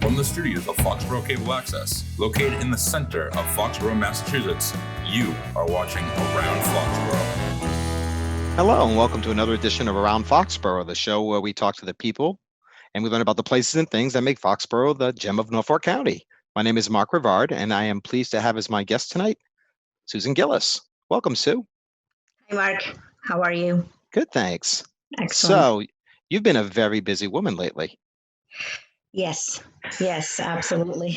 From the studios of Foxborough Cable Access, located in the center of Foxborough, Massachusetts, you are watching Around Foxborough. Hello, and welcome to another edition of Around Foxborough, the show where we talk to the people and we learn about the places and things that make Foxborough the gem of Norfolk County. My name is Mark RIVARD, and I am pleased to have as my guest tonight, Susan GILLIS. Welcome, Sue. Hi, Mark. How are you? Good, thanks. Excellent. So, you've been a very busy woman lately. Yes, absolutely.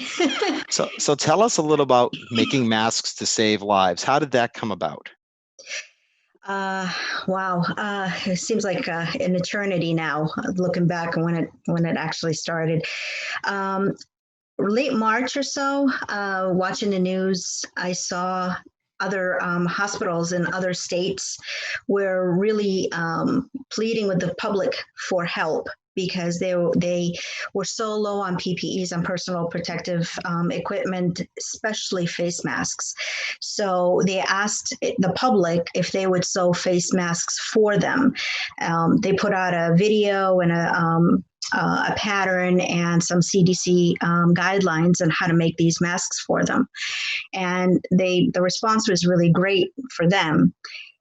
So tell us a little about making masks to save lives. How did that come about? Wow. It seems like an eternity now, looking back when it actually started. Late March or so, watching the news, I saw other hospitals in other states were really pleading with the public for help because they were so low on PPEs and personal protective equipment, especially face masks. So they asked the public if they would sew face masks for them. They put out a video and a pattern and some CDC guidelines on how to make these masks for them. And the response was really great for them.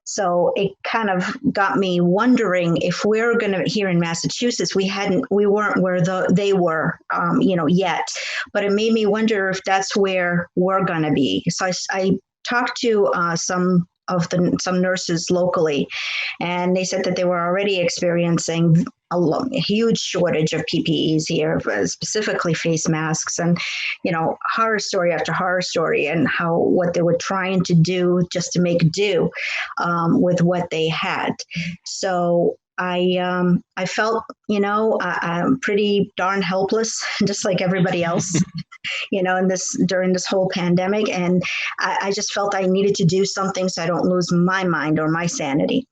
So it kind of got me wondering if we're going to, here in Massachusetts, we weren't where they were, yet, but it made me wonder if that's where we're going to be. So I talked to some nurses locally, and they said that they were already experiencing a huge shortage of PPEs here, specifically face masks, and horror story after horror story, and what they were trying to do just to make do with what they had. So I felt I'm pretty darn helpless, just like everybody else. During this whole pandemic, and I just felt I needed to do something so I don't lose my mind or my sanity.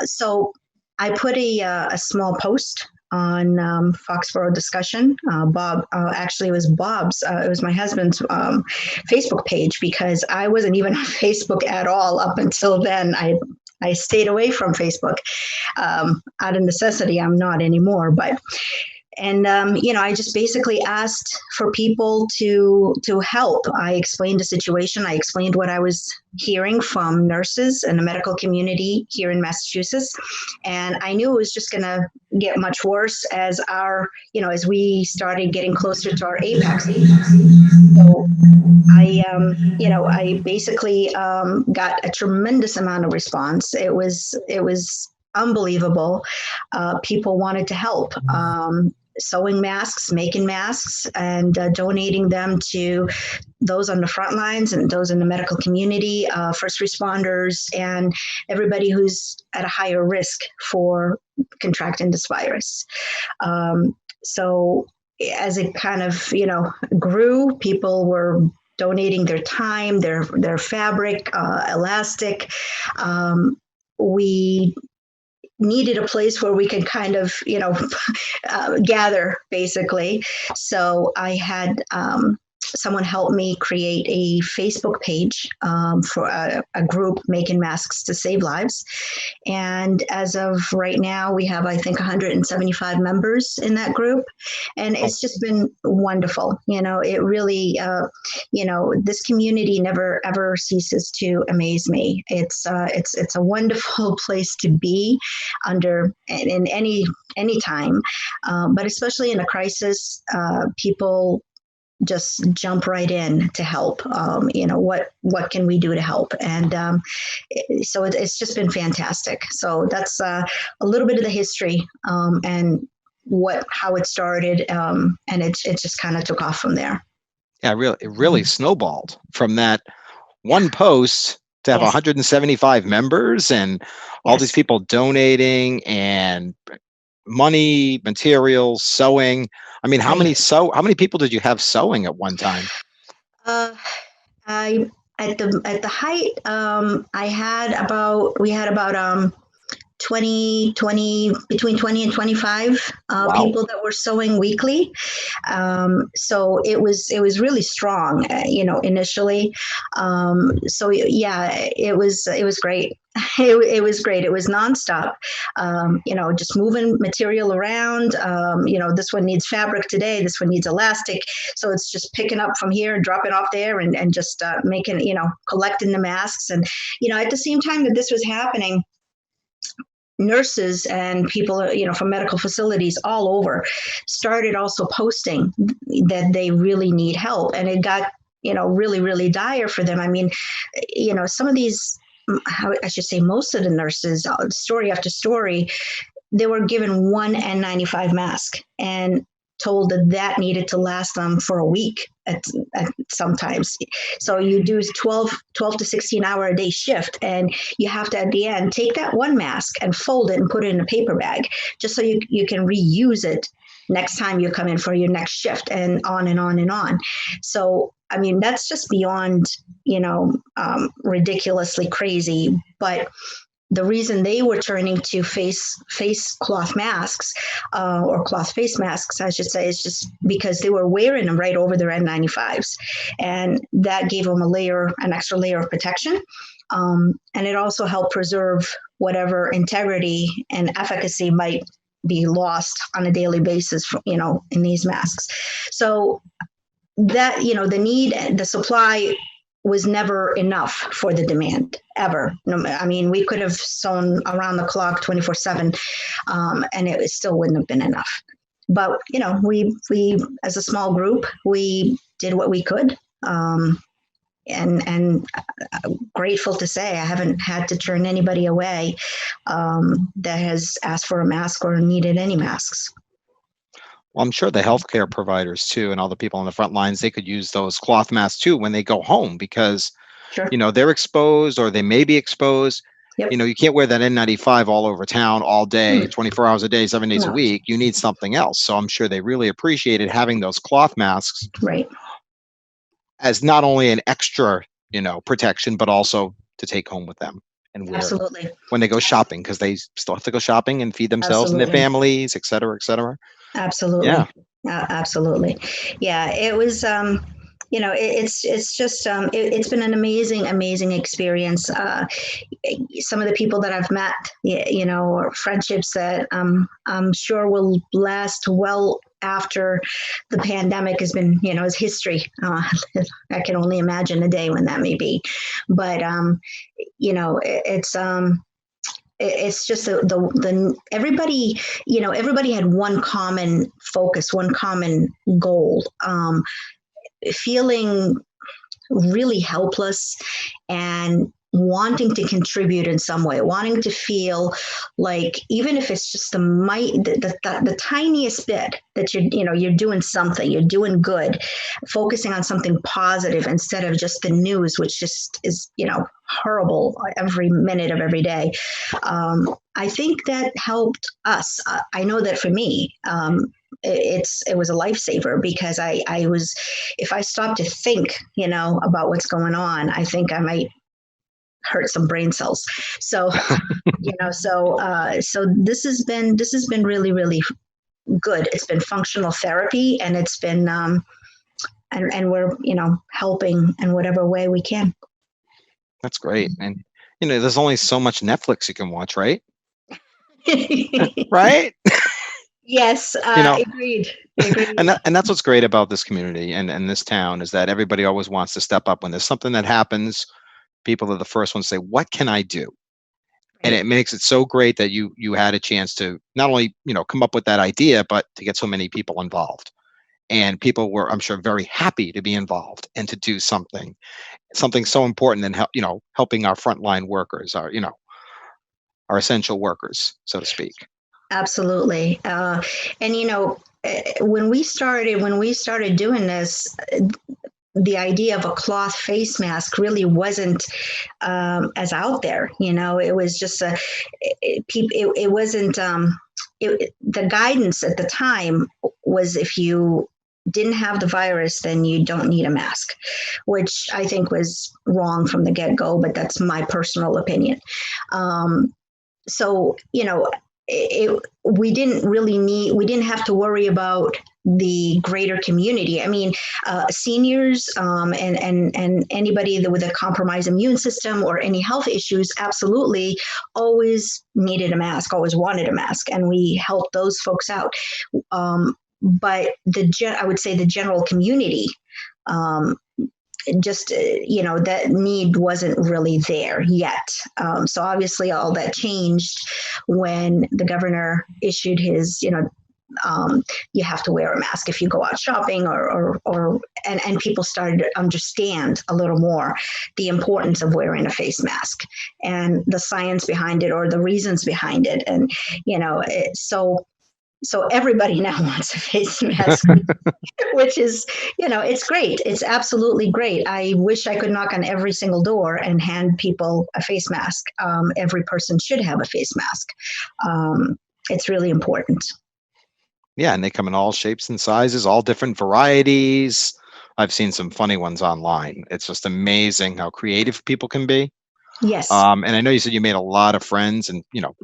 So I put a small post on Foxborough discussion. Bob, actually it was Bob's, it was my husband's Facebook page, because I wasn't even on Facebook at all up until then. I stayed away from Facebook out of necessity. I'm not anymore, And I just basically asked for people to help. I explained the situation. I explained what I was hearing from nurses and the medical community here in Massachusetts, and I knew it was just going to get much worse as as we started getting closer to our apex. So I basically got a tremendous amount of response. It was unbelievable. People wanted to help. Sewing masks, making masks, and donating them to those on the front lines and those in the medical community, first responders, and everybody who's at a higher risk for contracting this virus. So as it kind of, grew, people were donating their time, their fabric, elastic. We needed a place where we could kind of, gather, basically. So I had someone help me create a Facebook page for a group making masks to save lives. And as of right now, we have, I think, 175 members in that group. And it's just been wonderful. It really, this community never, ever ceases to amaze me. It's a wonderful place to be in any time, but especially in a crisis, people just jump right in to help. What can we do to help? And so it's just been fantastic. So that's a little bit of the history and how it started, and it just kind of took off from there. Yeah, it really snowballed from that one post to have 175 members and all these people donating and money, materials, sewing. I mean, how many people did you have sewing at one time? At the height, we had about 20, between 20 and 25 people that were sewing weekly. So it was really strong, initially. So yeah, it was great. It was great. It was nonstop, just moving material around. This one needs fabric today. This one needs elastic. So it's just picking up from here, dropping off there, and just making, collecting the masks. And, at the same time that this was happening, nurses and people, from medical facilities all over started also posting that they really need help. And it got, really, really dire for them. I mean, some of these, I should say most of the nurses, story after story, they were given one N95 mask and told that needed to last them for a week at sometimes. So you do 12 to 16 hour a day shift, and you have to, at the end, take that one mask and fold it and put it in a paper bag just so you can reuse it next time you come in for your next shift, and on and on and on. So, I mean, that's just beyond, ridiculously crazy. But the reason they were turning to face cloth masks, or cloth face masks, I should say, is just because they were wearing them right over their N95s. And that gave them an extra layer of protection. And it also helped preserve whatever integrity and efficacy might be lost on a daily basis, in these masks. So that, the need, the supply was never enough for the demand, ever. I mean, we could have sewn around the clock 24/7, and it still wouldn't have been enough. But, we as a small group, we did what we could. And grateful to say I haven't had to turn anybody away that has asked for a mask or needed any masks. Well, I'm sure the healthcare providers too, and all the people on the front lines, they could use those cloth masks too when they go home, because, Sure. they're exposed, or they may be exposed. Yep. You can't wear that N95 all over town all day, 24 hours a day, 7 days a No. week. You need something else. So I'm sure they really appreciated having those cloth masks, Right. as not only an extra, protection, but also to take home with them and wear Absolutely. when they go shopping, because they still have to go shopping and feed themselves and their Absolutely. families, et cetera, et cetera. Absolutely. Yeah. Absolutely. Yeah, it was, it's just, it's been an amazing experience. Some of the people that I've met, or friendships that I'm sure will last well after the pandemic has been, is history. I can only imagine a day when that may be. But, it's just the everybody, everybody had one common focus, one common goal, feeling really helpless and wanting to contribute in some way, wanting to feel like, even if it's just the tiniest bit, that you're doing something, you're doing good, focusing on something positive instead of just the news, which just is, horrible every minute of every day. I think that helped us. I know that for me, it was a lifesaver, because I was, if I stopped to think, about what's going on, I think I might hurt some brain cells. So, so this has been really, really good. It's been functional therapy, and it's been, and we're, helping in whatever way we can. That's great. And, there's only so much Netflix you can watch, right? Right? Yes. Agreed. And that's what's great about this community and this town, is that everybody always wants to step up when there's something that happens. People are the first ones to say, what can I do? And it makes it so great that you had a chance to not only, come up with that idea, but to get so many people involved. And people were, I'm sure, very happy to be involved and to do something so important than helping our frontline workers, our essential workers, so to speak. Absolutely. And when we started doing this, the idea of a cloth face mask really wasn't as out there. It was just it wasn't, the guidance at the time was, if you didn't have the virus, then you don't need a mask, which I think was wrong from the get-go, but that's my personal opinion. So, we didn't have to worry about the greater community. I mean, seniors and anybody with a compromised immune system or any health issues absolutely always needed a mask, always wanted a mask, and we helped those folks out. But I would say the general community, that need wasn't really there yet. So obviously all that changed when the governor issued his, you have to wear a mask if you go out shopping and people started to understand a little more the importance of wearing a face mask and the science behind it or the reasons behind it. And, so everybody now wants a face mask, which is, it's great. It's absolutely great. I wish I could knock on every single door and hand people a face mask. Every person should have a face mask. It's really important. Yeah, and they come in all shapes and sizes, all different varieties. I've seen some funny ones online. It's just amazing how creative people can be. Yes. And I know you said you made a lot of friends and,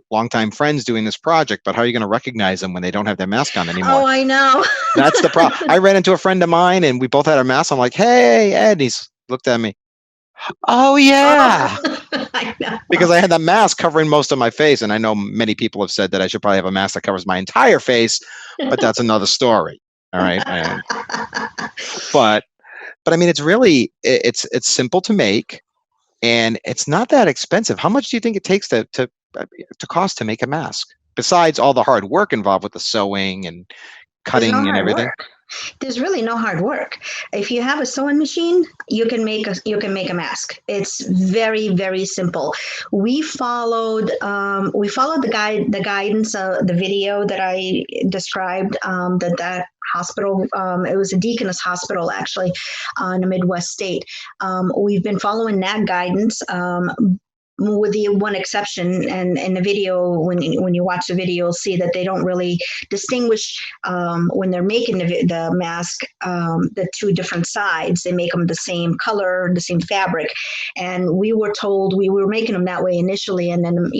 longtime friends doing this project, but how are you going to recognize them when they don't have their mask on anymore? Oh, I know. That's the problem. I ran into a friend of mine and we both had our masks. I'm like, hey, Ed. And he's looked at me. Oh, yeah. I know. Because I had that mask covering most of my face. And I know many people have said that I should probably have a mask that covers my entire face, but that's another story. All right. But I mean, it's really, it's simple to make. And it's not that expensive. How much do you think it takes to cost to make a mask? Besides all the hard work involved with the sewing and cutting and everything. There's really no hard work. If you have a sewing machine, you can make a mask. It's very, very simple. We followed the guidance of the video that I described, that hospital, it was a Deaconess hospital actually in a Midwest state. We've been following that guidance, with the one exception, and in the video, when you watch the video, you'll see that they don't really distinguish when they're making the mask, the two different sides. They make them the same color, the same fabric, and we were told we were making them that way initially, and then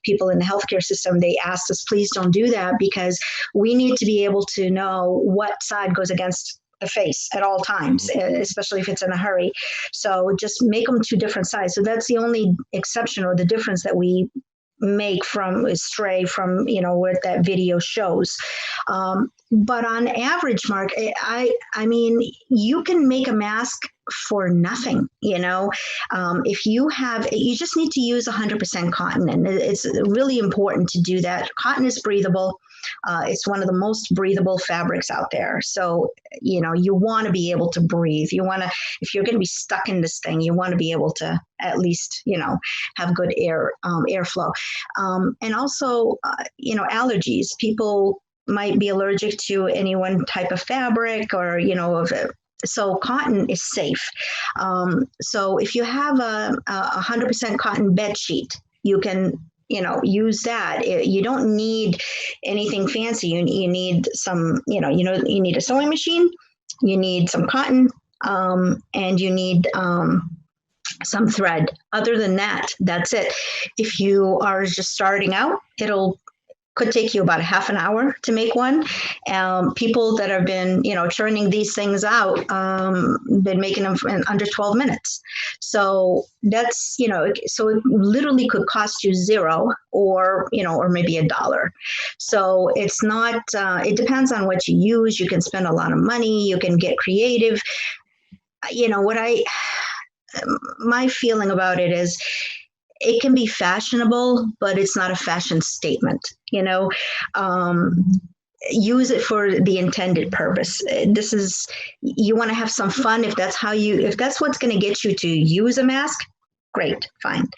people in the healthcare system, they asked us, please don't do that, because we need to be able to know what side goes against the face at all times, especially if it's in a hurry. So just make them two different sides. So that's the only exception or the difference that we make stray from what that video shows. But on average, Mark, I mean, you can make a mask for nothing. If you just need to use 100% cotton, and it's really important to do that. Cotton is breathable. It's one of the most breathable fabrics out there. So, you want to be able to breathe. If you're going to be stuck in this thing, you want to be able to at least, have good airflow. And also, allergies. People might be allergic to any one type of fabric or, so cotton is safe. So if you have a 100% cotton bed sheet, you can use that. You don't need anything fancy. You need some, you need a sewing machine, you need some cotton, and you need some thread. Other than that, that's it. If you are just starting out, could take you about a half an hour to make one. People that have been, churning these things out, been making them in under 12 minutes. So that's, so it literally could cost you $0 or maybe $1. So it's not, it depends on what you use. You can spend a lot of money. You can get creative. My feeling about it is, it can be fashionable, but it's not a fashion statement. Use it for the intended purpose. You want to have some fun. If that's what's going to get you to use a mask, great, fine.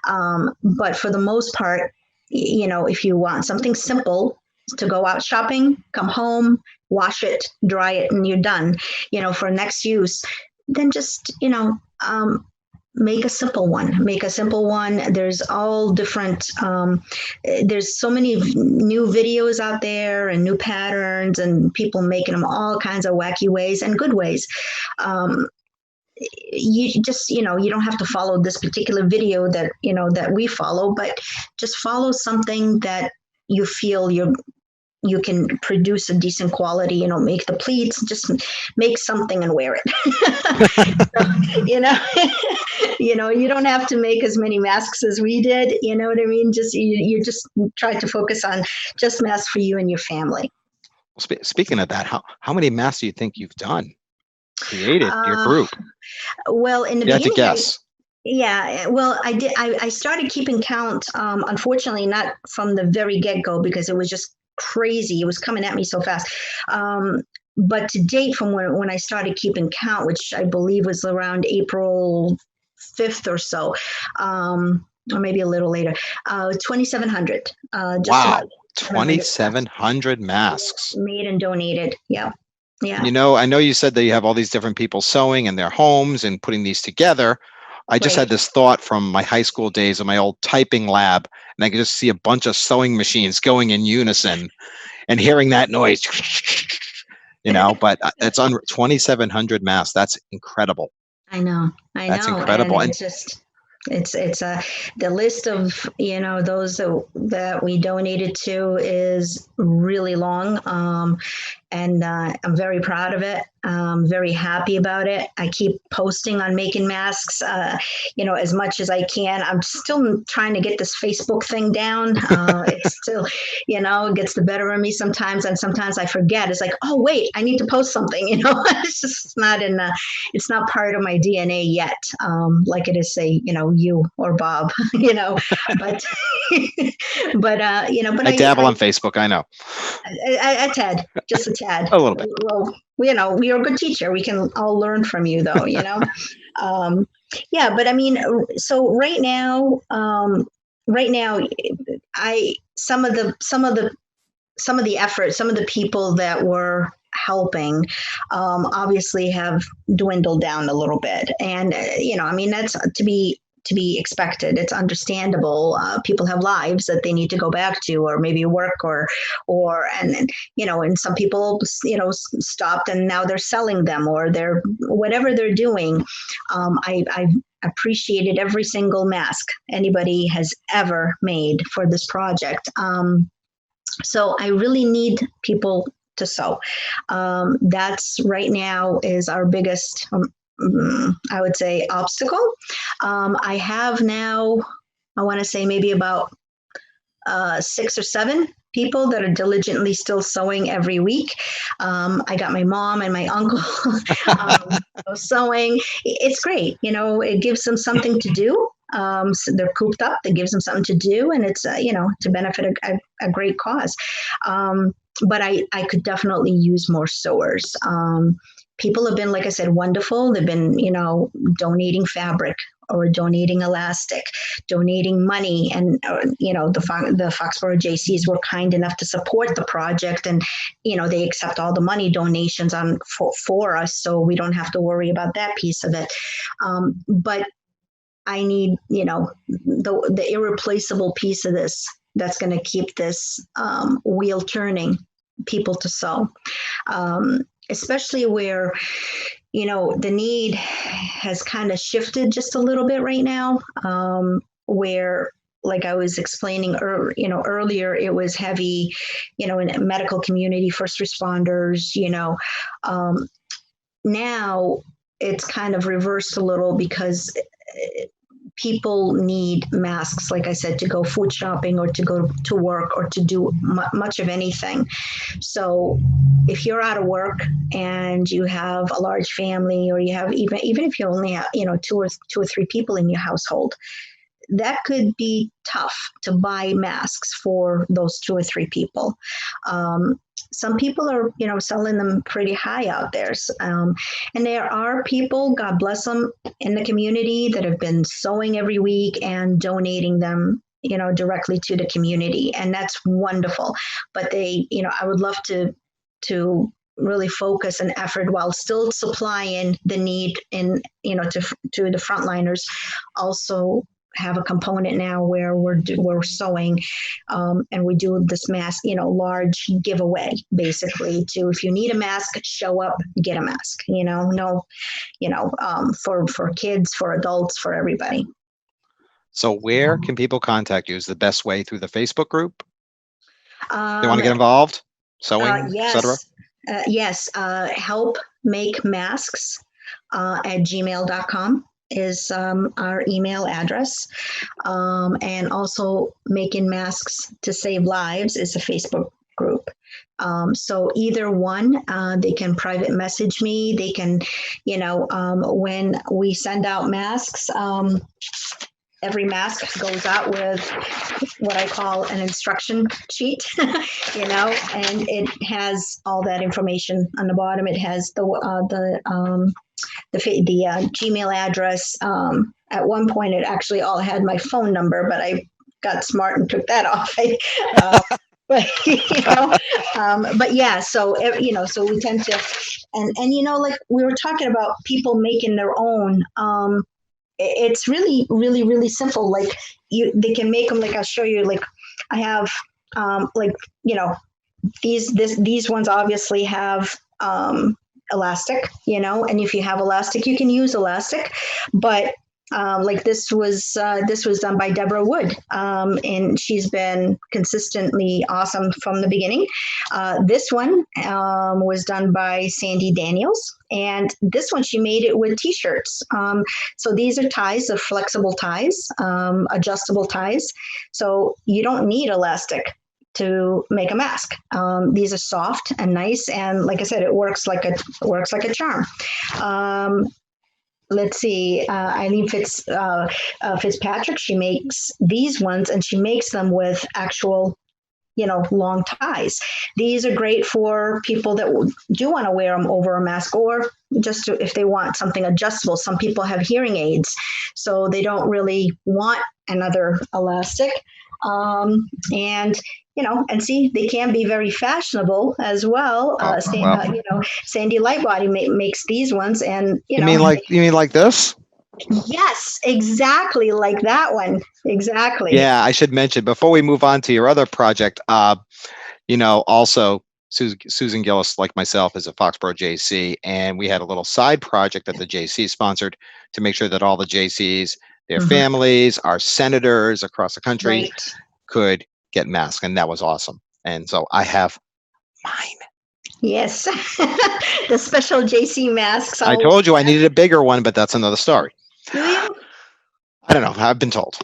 But for the most part, if you want something simple to go out shopping, come home, wash it, dry it, and you're done, for next use, then just, make a simple one. There's all different, there's so many new videos out there and new patterns and people making them all kinds of wacky ways and good ways. you just, you don't have to follow this particular video that, that we follow, but just follow something that you feel you can produce a decent quality, make the pleats, just make something and wear it. So, you don't have to make as many masks as we did. You know what I mean? Just, you just try to focus on just masks for you and your family. Speaking of that, how many masks do you think you've created, your group? Well, in the you have beginning, to guess. Yeah, well, I did. I started keeping count. Unfortunately, not from the very get-go, because it was just crazy. It was coming at me so fast. But to date, from when I started keeping count, which I believe was around April 5th or so, or maybe a little later, 2,700. Wow, 2,700 masks made and donated. Yeah. Yeah. I know you said that you have all these different people sewing in their homes and putting these together. I just had this thought from my high school days of my old typing lab, and I could just see a bunch of sewing machines going in unison and hearing that noise, but it's on 2,700 masks. That's incredible. I know. That's incredible. And it's just, it's the list of, those that we donated to is really long. And I'm very proud of it. I'm very happy about it. I keep posting on making masks, as much as I can. I'm still trying to get this Facebook thing down. It's still, it gets the better of me sometimes. And sometimes I forget. It's like, oh, wait, I need to post something, It's just not it's not part of my DNA yet. Like it is, say, you or Bob, but, but I dabble on Facebook. I know. A tad, just a tad. A little bit. Well, you're a good teacher. We can all learn from you, though. Yeah. But I mean, so right now, some of the effort, some of the people that were helping, obviously have dwindled down a little bit, and that's to be expected. It's understandable. People have lives that they need to go back to, or maybe work, and some people, stopped and now they're selling them, or they're whatever they're doing. I've appreciated every single mask anybody has ever made for this project. So I really need people to sew. That's right now is our biggest, I would say, obstacle. I have now, I want to say maybe about 6 or 7 people that are diligently still sewing every week. I got my mom and my uncle sewing. It's great. It gives them something to do. So they're cooped up. That gives them something to do, and it's to benefit a great cause. But I could definitely use more sewers. People have been, like I said, wonderful. They've been, donating fabric or donating elastic, donating money. And, the Foxborough JCs were kind enough to support the project. And, they accept all the money donations for us. So we don't have to worry about that piece of it. But I need, the irreplaceable piece of this that's going to keep this wheel turning, people to sew. Especially where, the need has kind of shifted just a little bit right now, where, like I was explaining earlier, it was heavy, in the medical community, first responders, now it's kind of reversed a little, because people need masks, like I said, to go food shopping or to go to work or to do much of anything. So if you're out of work and you have a large family, or you have even if you only have, 2 or 3 people in your household, that could be tough to buy masks for those 2 or 3 people. Some people are, selling them pretty high out there. And there are people, God bless them, in the community that have been sewing every week and donating them, directly to the community. And that's wonderful. But they, I would love to really focus an effort while still supplying the need in, to the frontliners, also have a component now where we're sewing, and we do this mask, large giveaway, basically, to, if you need a mask, show up, get a mask, for kids, for adults, for everybody. So where can people contact you? Is the best way through the Facebook group? They want to get Um, involved, sewing, etc. Yes. Help make masks at gmail.com is our email address. And also Making Masks to Save Lives is a Facebook group. So either one, they can private message me. They can, when we send out masks, every mask goes out with what I call an instruction sheet, and it has all that information on the bottom. It has the Gmail address. At one point, it actually all had my phone number, but I got smart and took that off. But yeah, so so we tend to, and like we were talking about people making their own. It's really, really, really simple. Like they can make them. Like I'll show you. Like I have, these ones obviously have elastic, and if you have elastic, you can use elastic. But like this was done by Deborah Wood, and she's been consistently awesome from the beginning. This one was done by Sandy Daniels, and this one she made it with t-shirts. So these are ties, of flexible ties, adjustable ties. So you don't need elastic to make a mask. These are soft and nice, and like I said, it works like a charm. Let's see, Eileen Fitzpatrick, she makes these ones, and she makes them with actual, long ties. These are great for people that do want to wear them over a mask, or just if they want something adjustable. Some people have hearing aids, so they don't really want another elastic. And see, they can be very fashionable as well. Sandy Lightbody makes these ones, and you mean like this? Yes, exactly like that one. Exactly. Yeah, I should mention before we move on to your other project. Also Susan Gillis, like myself, is a Foxborough JC, and we had a little side project that the JC sponsored to make sure that all the JCs, their families, our senators across the country could get masks, and that was awesome. And so I have mine. Yes, the special JC masks. I told you I needed a bigger one, but that's another story. Do you? I don't know. I've been told.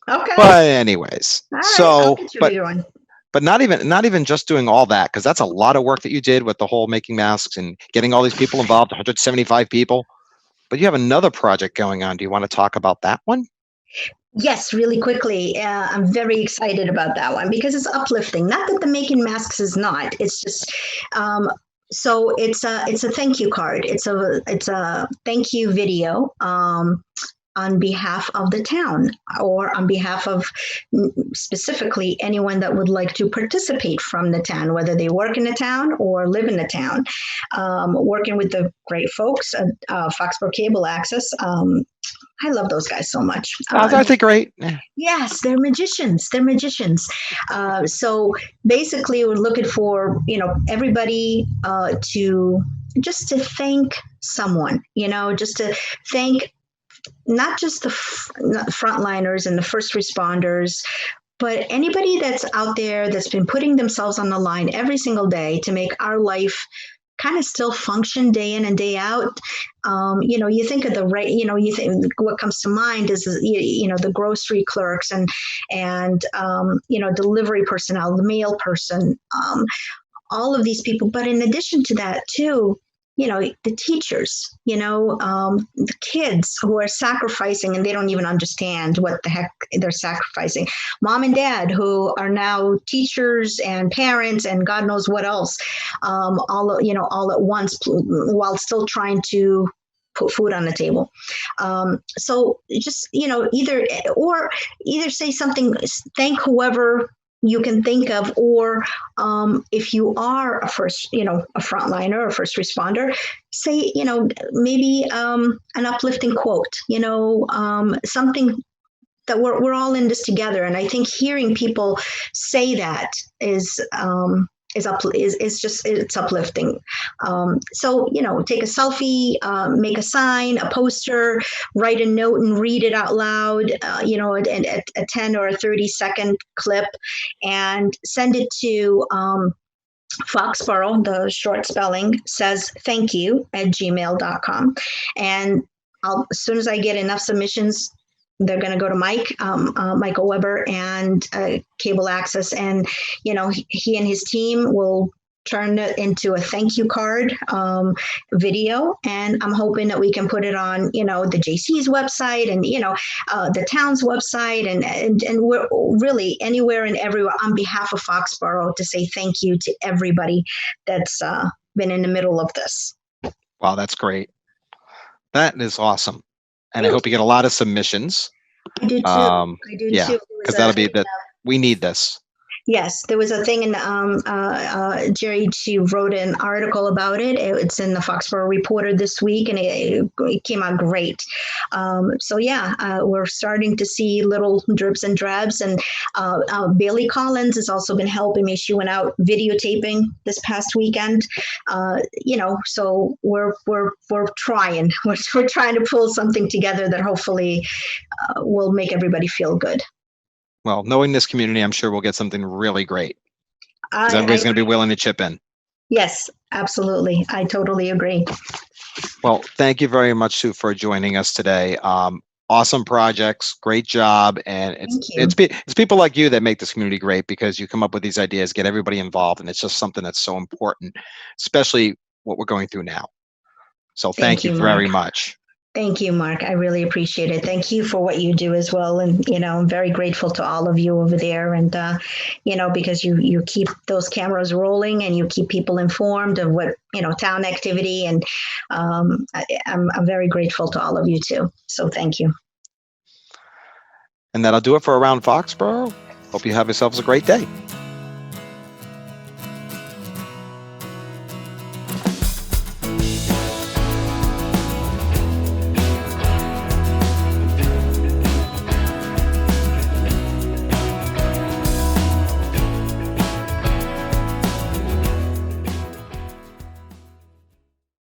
Okay. But anyways, all right, so I'll get you a bigger one. But not even just doing all that, because that's a lot of work that you did with the whole making masks and getting all these people involved, 175 people. But you have another project going on. Do you want to talk about that one? Yes, really quickly. I'm very excited about that one because it's uplifting. Not that the making masks is not. It's just so it's a thank you card. It's a thank you video on behalf of the town, or on behalf of specifically anyone that would like to participate from the town, whether they work in the town or live in the town. Working with the great folks at Foxborough Cable Access. I love those guys so much. Aren't they great? Yes, they're magicians. So basically, we're looking for everybody to thank someone. Just to thank not just the frontliners and the first responders, but anybody that's out there that's been putting themselves on the line every single day to make our life kind of still function day in and day out. You think of you think what comes to mind is, the grocery clerks and delivery personnel, the mail person, all of these people. But in addition to that too, the teachers, the kids who are sacrificing, and they don't even understand what the heck they're sacrificing. Mom and dad who are now teachers and parents and God knows what else, all at once, while still trying to put food on the table. So just, either say something, thank whoever you can think of, or if you are a frontliner or first responder, say, maybe an uplifting quote, something that we're all in this together. And I think hearing people say that is it's uplifting. So, take a selfie, make a sign, a poster, write a note and read it out loud, a 10 or a 30-second clip, and send it to Foxborough, the short spelling, says thank you @gmail.com. And as soon as I get enough submissions, they're going to go to Michael Weber and Cable Access, and he and his team will turn it into a thank you card video, and I'm hoping that we can put it on the JC's website and the town's website, and we're really anywhere and everywhere on behalf of Foxborough to say thank you to everybody that's been in the middle of this. Wow, that's great. That is awesome. And I hope you get a lot of submissions. I do too. Yeah, because that'll be that. We need this. Yes, there was a thing in Jerry. She wrote an article about it. It's in the Foxborough Reporter this week, and it came out great. So yeah, we're starting to see little drips and drabs. And Bailey Collins has also been helping me. She went out videotaping this past weekend. So we're trying. We're trying to pull something together that hopefully will make everybody feel good. Well, knowing this community, I'm sure we'll get something really great. Because everybody's going to be willing to chip in. Yes, absolutely. I totally agree. Well, thank you very much, Sue, for joining us today. Awesome projects, great job, and it's people like you that make this community great, because you come up with these ideas, get everybody involved, and it's just something that's so important, especially what we're going through now. So thank you very much. Thank you, Mark. I really appreciate it. Thank you for what you do as well. And, I'm very grateful to all of you over there. And, because you keep those cameras rolling and you keep people informed of what, town activity. And I'm very grateful to all of you too. So thank you. And that'll do it for Around Foxborough. Hope you have yourselves a great day.